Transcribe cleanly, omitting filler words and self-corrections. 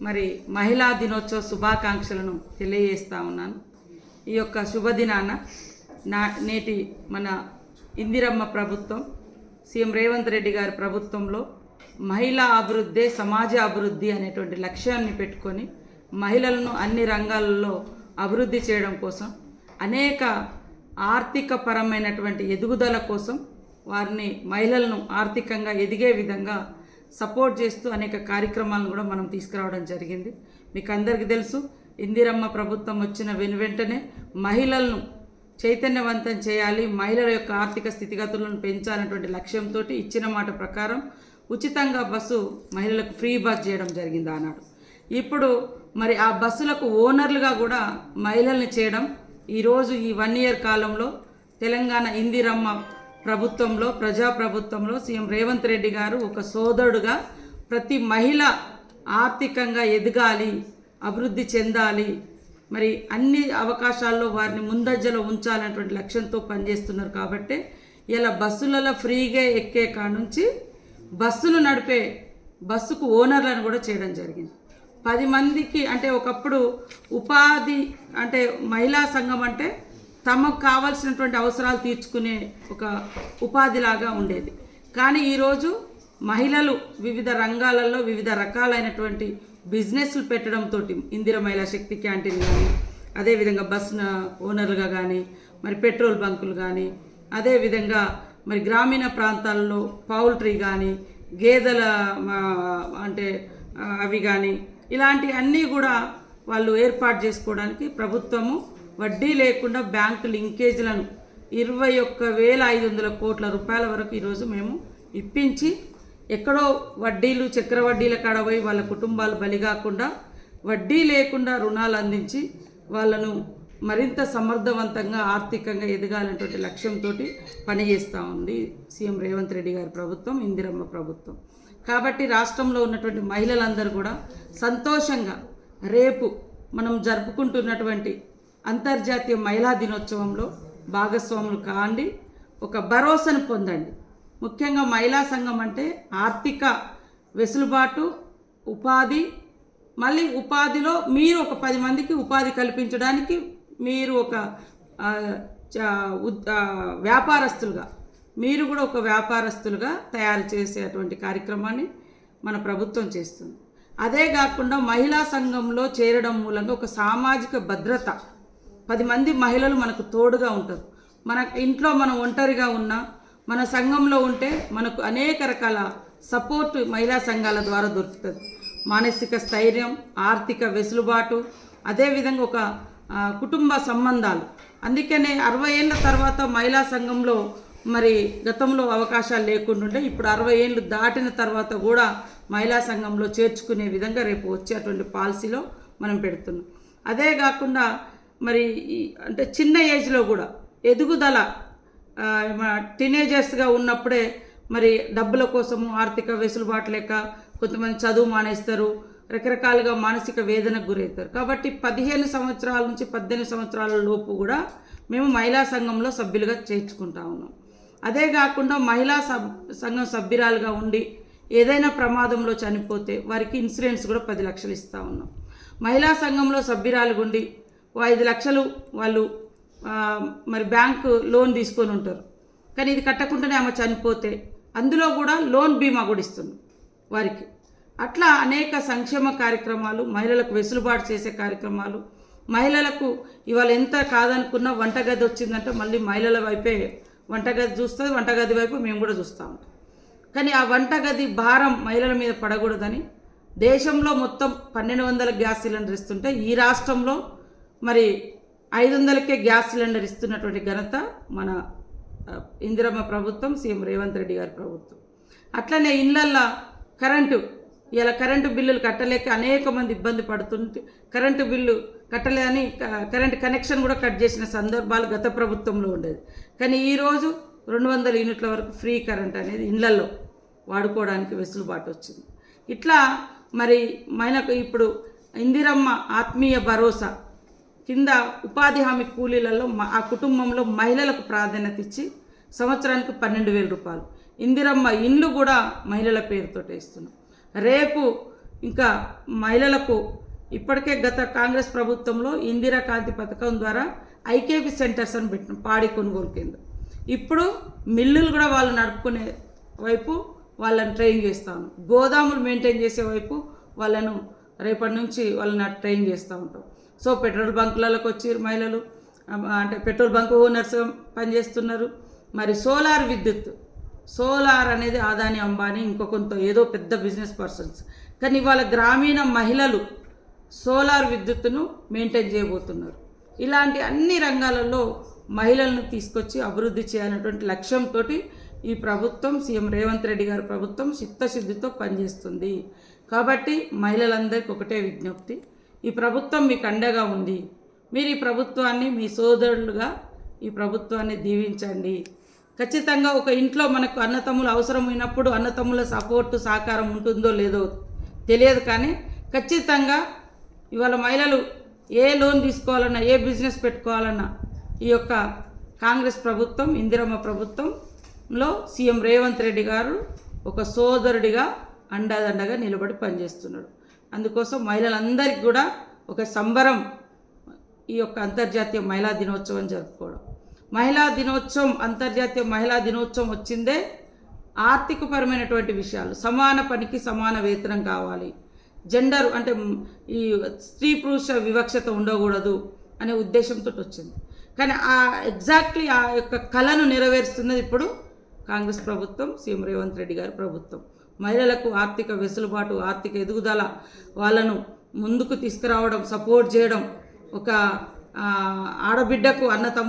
మరి మహిళా దినోత్సవ శుభాకాంక్షలను తెలియజేస్తా ఉన్నాను. ఈ యొక్క శుభదినాన నేటి మన ఇందిరమ్మ ప్రభుత్వం, సీఎం రేవంత్ రెడ్డి గారి ప్రభుత్వంలో మహిళా అభివృద్ధి సమాజ అభివృద్ధి అనేటువంటి లక్ష్యాన్ని పెట్టుకొని మహిళలను అన్ని రంగాలలో అభివృద్ధి చేయడం కోసం, అనేక ఆర్థిక పరమైనటువంటి ఎదుగుదల కోసం వారిని మహిళలను ఆర్థికంగా ఎదిగే విధంగా సపోర్ట్ చేస్తూ అనేక కార్యక్రమాలను కూడా మనం తీసుకురావడం జరిగింది. మీకు అందరికీ తెలుసు, ఇందిరమ్మ ప్రభుత్వం వచ్చిన వెంటనే మహిళలను చైతన్యవంతం చేయాలి, మహిళల యొక్క ఆర్థిక స్థితిగతులను పెంచాలన్నటువంటి లక్ష్యంతో ఇచ్చిన మాట ప్రకారం ఉచితంగా బస్సు మహిళలకు ఫ్రీ బస్ చేయడం జరిగింది ఆనాడు. ఇప్పుడు మరి ఆ బస్సులకు ఓనర్లుగా కూడా మహిళల్ని చేయడం ఈరోజు ఈ 1 year కాలంలో తెలంగాణ ఇందిరమ్మ ప్రభుత్వంలో, ప్రజాప్రభుత్వంలో సీఎం రేవంత్ రెడ్డి గారు ఒక సోదరుడుగా ప్రతి మహిళ ఆర్థికంగా ఎదగాలి, అభివృద్ధి చెందాలి, మరి అన్ని అవకాశాల్లో వారిని ముందంజలో ఉంచాలనేటువంటి లక్ష్యంతో పనిచేస్తున్నారు. కాబట్టి ఇలా బస్సులలో ఫ్రీగా ఎక్కే కాడ నుంచి బస్సును నడిపే బస్సుకు ఓనర్లను కూడా చేయడం జరిగింది. 10 మందికి అంటే ఒకప్పుడు ఉపాధి అంటే మహిళా సంఘం అంటే తమకు కావాల్సినటువంటి అవసరాలు తీర్చుకునే ఒక ఉపాధిలాగా ఉండేది. కానీ ఈరోజు మహిళలు వివిధ రంగాలలో వివిధ రకాలైనటువంటి బిజినెస్లు పెట్టడంతో ఇందిర మహిళా శక్తి క్యాంటీన్ కానీ, అదేవిధంగా బస్ ఓనర్లుగా కానీ, మరి పెట్రోల్ బంకులు కానీ, అదేవిధంగా మరి గ్రామీణ ప్రాంతాల్లో పౌల్ట్రీ కానీ, గేదెల అంటే అవి కానీ, ఇలాంటి అన్నీ కూడా వాళ్ళు ఏర్పాటు చేసుకోవడానికి ప్రభుత్వము వడ్డీ లేకుండా బ్యాంకు లింకేజ్లను 21,500 కోట్ల రూపాయల వరకు ఈరోజు మేము ఇప్పించి, ఎక్కడో వడ్డీలు చక్రవడ్డీల కాడ పోయి వాళ్ళ కుటుంబాలు బలిగాకుండా వడ్డీ లేకుండా రుణాలు అందించి వాళ్ళను మరింత సమర్థవంతంగా ఆర్థికంగా ఎదగాలనేటువంటి లక్ష్యంతో పనిచేస్తూ ఉంది సీఎం రేవంత్ రెడ్డి గారి ప్రభుత్వం, ఇందిరమ్మ ప్రభుత్వం. కాబట్టి రాష్ట్రంలో ఉన్నటువంటి మహిళలందరూ కూడా సంతోషంగా రేపు మనం జరుపుకుంటున్నటువంటి అంతర్జాతీయ మహిళా దినోత్సవంలో భాగస్వాములు కాండి, ఒక భరోసాను పొందండి. ముఖ్యంగా మహిళా సంఘం అంటే ఆర్థిక వెసులుబాటు, ఉపాధి, మళ్ళీ ఉపాధిలో మీరు ఒక 10 మందికి ఉపాధి కల్పించడానికి మీరు ఒక వ్యాపారస్తులుగా, మీరు కూడా ఒక వ్యాపారస్తులుగా తయారు చేసేటువంటి కార్యక్రమాన్ని మన ప్రభుత్వం చేస్తుంది. అదే కాకుండా మహిళా సంఘంలో చేరడం మూలంగా ఒక సామాజిక భద్రత, 10 మంది మహిళలు మనకు తోడుగా ఉంటారు. మన ఇంట్లో మనం ఒంటరిగా ఉన్నా మన సంఘంలో ఉంటే మనకు అనేక రకాల సపోర్ట్ మహిళా సంఘాల ద్వారా దొరుకుతుంది. మానసిక స్థైర్యం, ఆర్థిక వెసులుబాటు, అదేవిధంగా ఒక కుటుంబ సంబంధాలు. అందుకనే 60 ఏళ్ళ తర్వాత మహిళా సంఘంలో మరి గతంలో అవకాశాలు లేకుండా ఇప్పుడు 60 ఏళ్ళు దాటిన తర్వాత కూడా మహిళా సంఘంలో చేర్చుకునే విధంగా రేపు వచ్చేటువంటి పాలసీలో మనం పెడుతున్నాం. అదే కాకుండా మరి అంటే చిన్న ఏజ్లో కూడా ఎదుగుదల, టీనేజర్స్గా ఉన్నప్పుడే మరి డబ్బుల కోసము ఆర్థిక వెసులుబాటు లేక కొంతమంది చదువు మానేస్తారు, రకరకాలుగా మానసిక వేదనకు గురవుతారు. కాబట్టి 15 సంవత్సరాల నుంచి 18 సంవత్సరాల లోపు కూడా మేము మహిళా సంఘంలో సభ్యులుగా చేర్చుకుంటా ఉన్నాం. అదే కాకుండా మహిళా సంఘం సభ్యురాలుగా ఉండి ఏదైనా ప్రమాదంలో చనిపోతే వారికి ఇన్సూరెన్స్ కూడా 10 లక్షలు ఇస్తూ ఉన్నాం. మహిళా సంఘంలో సభ్యురాలుగా ఉండి 5 లక్షలు వాళ్ళు మరి బ్యాంకు లోన్ తీసుకొని ఉంటారు, కానీ ఇది కట్టకుండానే ఆమె చనిపోతే అందులో కూడా లోన్ బీమా కూడా ఇస్తుంది వారికి. అట్లా అనేక సంక్షేమ కార్యక్రమాలు, మహిళలకు వెసులుబాటు చేసే కార్యక్రమాలు, మహిళలకు ఇవాళ ఎంత కాదనుకున్నా వంటగది వచ్చిందంటే మళ్ళీ మహిళల వైపే వంటగది చూస్తుంది, వంటగది వైపు మేము కూడా చూస్తూ ఉంటాం. కానీ ఆ వంటగది భారం మహిళల మీద పడకూడదని దేశంలో మొత్తం 1200 గ్యాస్ సిలిండర్ ఇస్తుంటే ఈ రాష్ట్రంలో మరి 500కే గ్యాస్ సిలిండర్ ఇస్తున్నటువంటి ఘనత మన ఇందిరమ్మ ప్రభుత్వం, సీఎం రేవంత్ రెడ్డి గారి ప్రభుత్వం. అట్లనే ఇళ్ళల్లో కరెంటు బిల్లులు కట్టలేక అనేక మంది ఇబ్బంది పడుతుంటే కరెంటు బిల్లు కట్టలేదని కరెంటు కనెక్షన్ కూడా కట్ చేసిన సందర్భాలు గత ప్రభుత్వంలో ఉండేది. కానీ ఈరోజు 200 యూనిట్ల వరకు ఫ్రీ కరెంట్ అనేది ఇళ్లలో వాడుకోవడానికి వెసులుబాటు వచ్చింది. ఇట్లా మరి మనకు ఇప్పుడు ఇందిరమ్మ ఆత్మీయ భరోసా కింద ఉపాధి హామీ కూలీలలో ఆ కుటుంబంలో మహిళలకు ప్రాధాన్యత ఇచ్చి సంవత్సరానికి 12,000 రూపాయలు. ఇందిరమ్మ ఇండ్లు కూడా మహిళల పేరుతో ఇస్తున్నాం. రేపు ఇంకా మహిళలకు ఇప్పటికే గత కాంగ్రెస్ ప్రభుత్వంలో ఇందిరా కాంతి పథకం ద్వారా ఐకేపీ సెంటర్స్ అని పెట్టిన పాడి కొనుగోలు కేంద్రం. ఇప్పుడు మిల్లులు కూడా వాళ్ళు నడుపుకునే వైపు వాళ్ళని ట్రైన్ చేస్తాను, గోదాములు మెయింటైన్ చేసే వైపు వాళ్ళను రేపటి నుంచి వాళ్ళని ట్రైన్ చేస్తూ ఉంటాం. సో పెట్రోల్ బంకులకు వచ్చి మహిళలు అంటే పెట్రోల్ బంక్ ఓనర్స్ పనిచేస్తున్నారు. మరి సోలార్ విద్యుత్, సోలార్ అనేది అదాని అంబానీ ఇంకొకంత ఏదో పెద్ద బిజినెస్ పర్సన్స్, కానీ ఇవాళ గ్రామీణ మహిళలు సోలార్ విద్యుత్తును మెయింటైన్ చేయబోతున్నారు. ఇలాంటి అన్ని రంగాలలో మహిళలను తీసుకొచ్చి అభివృద్ధి చేయాలనేటువంటి లక్ష్యంతో ఈ ప్రభుత్వం, సీఎం రేవంత్ రెడ్డి గారి ప్రభుత్వం చిత్తశుద్ధితో పనిచేస్తుంది. కాబట్టి మహిళలందరికీ ఒకటే విజ్ఞప్తి, ఈ ప్రభుత్వం మీకు అండగా ఉంది. మీరు ఈ ప్రభుత్వాన్ని మీ సోదరులుగా ఈ ప్రభుత్వాన్ని దీవించండి. ఖచ్చితంగా ఒక ఇంట్లో మనకు అన్నతమ్ములు అవసరమైనప్పుడు అన్నతమ్ముల సపోర్టు సహకారం ఉంటుందో లేదో తెలియదు, కానీ ఖచ్చితంగా ఇవాళ మహిళలు ఏ లోన్ తీసుకోవాలన్నా, ఏ బిజినెస్ పెట్టుకోవాలన్నా ఈ యొక్క కాంగ్రెస్ ప్రభుత్వం, ఇందిరమ్మ ప్రభుత్వంలో సీఎం రేవంత్ రెడ్డి గారు ఒక సోదరుడిగా అండదండగా నిలబడి పనిచేస్తున్నాడు. అందుకోసం మహిళలందరికీ కూడా ఒక సంబరం ఈ యొక్క అంతర్జాతీయ మహిళా దినోత్సవం జరుపుకోవడం. మహిళా దినోత్సవం, అంతర్జాతీయ మహిళా దినోత్సవం వచ్చిందే ఆర్థికపరమైనటువంటి విషయాలు, సమాన పనికి సమాన వేతనం కావాలి, జెండర్ అంటే ఈ స్త్రీ పురుష వివక్షత ఉండకూడదు అనే ఉద్దేశంతో వచ్చింది. కానీ ఎగ్జాక్ట్లీ ఆ యొక్క కళను నెరవేరుస్తున్నది ఇప్పుడు కాంగ్రెస్ ప్రభుత్వం, సీఎం రేవంత్ రెడ్డి గారి ప్రభుత్వం. మహిళలకు ఆర్థిక వెసులుబాటు, ఆర్థిక ఎదుగుదల, వాళ్ళను ముందుకు తీసుకురావడం, సపోర్ట్ చేయడం, ఒక ఆడబిడ్డకు అన్నతమ్ము